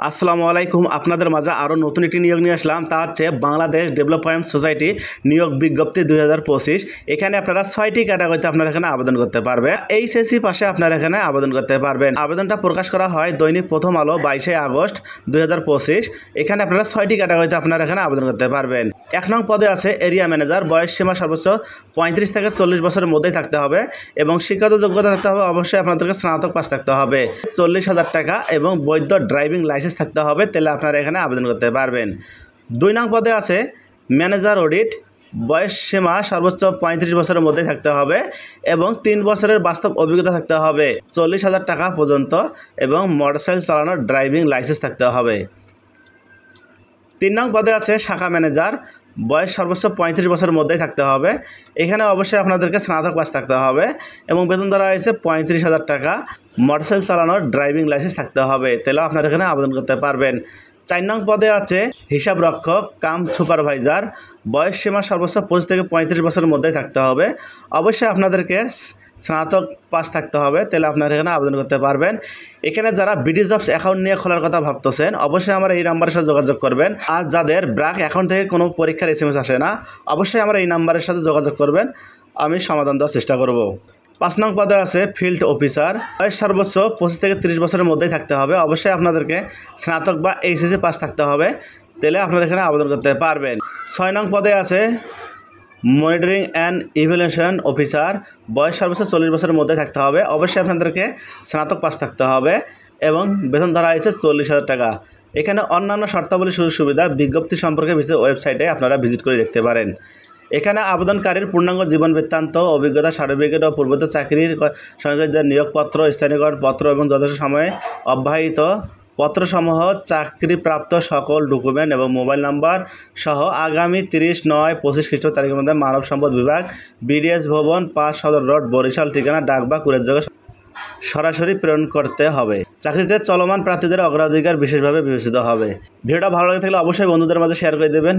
আসসালামু আলাইকুম। আপনাদের মাঝে আরও নতুন একটি নিয়োগ নিয়ে আসলাম। তা হচ্ছে বাংলাদেশ ডেভেলপমেন্ট সোসাইটি নিয়োগ বিজ্ঞপ্তি 2025। এখানে আপনারা 6টি ক্যাটাগরিতে আপনারা এখানে আবেদন করতে পারবেন। এইচএসসি পাশে আপনারা এখানে আবেদন করতে পারবেন। আবেদনটা প্রকাশ করা হয় দৈনিক প্রথম আলো 22 আগস্ট 2025। এখানে আপনারা 6টি ক্যাটাগরিতে আপনারা এখানে আবেদন করতে পারবেন। 1 নং পদে আছে এরিয়া ম্যানেজার। বয়স সীমা সর্বোচ্চ 35 থেকে 40 বছরের মধ্যেই থাকতে হবে এবং শিক্ষাগত যোগ্যতা থাকতে হবে। অবশ্যই আপনাদেরকে স্নাতক পাস থাকতে হবে। 40,000 টাকা এবং বৈধ ড্রাইভিং লাইসেন্স থাকতে হবে, তাহলে আপনারা এখানে আবেদন করতে পারবেন। 2 নং পদে আছে ম্যানেজার অডিট। বয়স সীমা সর্বোচ্চ 35 বছরের মধ্যে থাকতে হবে এবং 3 বছরের বাস্তব অভিজ্ঞতা থাকতে হবে। 40,000 টাকা পর্যন্ত এবং মোটরসাইকেল চালানোর ড্রাইভিং লাইসেন্স থাকতে হবে। 3 নং পদে আছে শাখা ম্যানেজার। বয়স সর্বোচ্চ 35 বছরের মধ্যেই থাকতে হবে। এখানে অবশ্যই আপনাদেরকে স্নাতক পাস থাকতে হবে এবং বেতন ধরা হয়েছে 35,000 টাকা। মোটরসাইকেল চালানোর ড্রাইভিং লাইসেন্স থাকতে হবে, তাহলে আপনারা এখানে আবেদন করতে পারবেন। 4 নং পদে আছে হিসাব রক্ষক কাম সুপারভাইজার। বয়স সীমা সর্বোচ্চ 25 থেকে 35 বছরের মধ্যেই থাকতে হবে। অবশ্যই আপনাদেরকে স্নাতক পাস থাকতে হবে, তাহলে আপনারা এখানে আবেদন করতে পারবেন। এখানে যারা বিডি জবস অ্যাকাউন্ট নিয়ে খোলার কথা ভাবতেছেন, অবশ্যই আমার এই নাম্বারের সাথে যোগাযোগ করবেন। আর যাদের ব্র্যাক অ্যাকাউন্ট থেকে কোনো পরীক্ষার SMS আসে না, অবশ্যই আমার এই নাম্বারের সাথে যোগাযোগ করবেন, আমি সমাধান দেওয়ার চেষ্টা করব। 5 নং পদে আছে ফিল্ড অফিসার। বয়স সর্বোচ্চ 25 থেকে 30 বছরের মধ্যেই থাকতে হবে। অবশ্যই আপনাদেরকে স্নাতক বা এইচএসসি পাস থাকতে হবে, তাহলে আপনারা এখানে আবেদন করতে পারবেন। 6 নং পদে আছে মনিটরিং অ্যান্ড ইভ্যালুয়েশন অফিসার। বয়স সর্বোচ্চ 40 বছরের মধ্যে থাকতে হবে। অবশ্যই আপনাদেরকে স্নাতক পাস থাকতে হবে এবং বেতন ধরা হয়েছে 40,000 টাকা। এখানে অন্যান্য শর্তাবলী সুযোগ সুবিধা বিজ্ঞপ্তি সম্পর্কে বিস্তৃত ওয়েবসাইটে আপনারা ভিজিট করে দেখতে পারেন। এখানে আবেদনকারীর পূর্ণাঙ্গ জীবন বৃত্তান্ত, অভিজ্ঞতা সার্টিফিকেট ও পূর্ববর্তী চাকরির সঙ্গে নিয়োগপত্র, স্থানীয়করণ পত্র এবং যথেষ্ট সময়ে অব্যাহত পত্রসমূহ, চাকরিপ্রাপ্ত সকল ডকুমেন্ট এবং মোবাইল নাম্বার সহ আগামী 30/9/25 খ্রিস্ট তারিখের মধ্যে মানব সম্পদ বিভাগ, BDS ভবন, 5 সদর রোড, বরিশাল ঠিকানা, ডাক বা কুরিয়ার যোগে সরাসরি প্রেরণ করতে হবে। চাকরিতে চলমান প্রার্থীদের অগ্রাধিকার বিশেষভাবে বিবেচিত হবে। ভিডিওটা ভালো লাগে থাকলে অবশ্যই বন্ধুদের মাঝে শেয়ার করে দেবেন।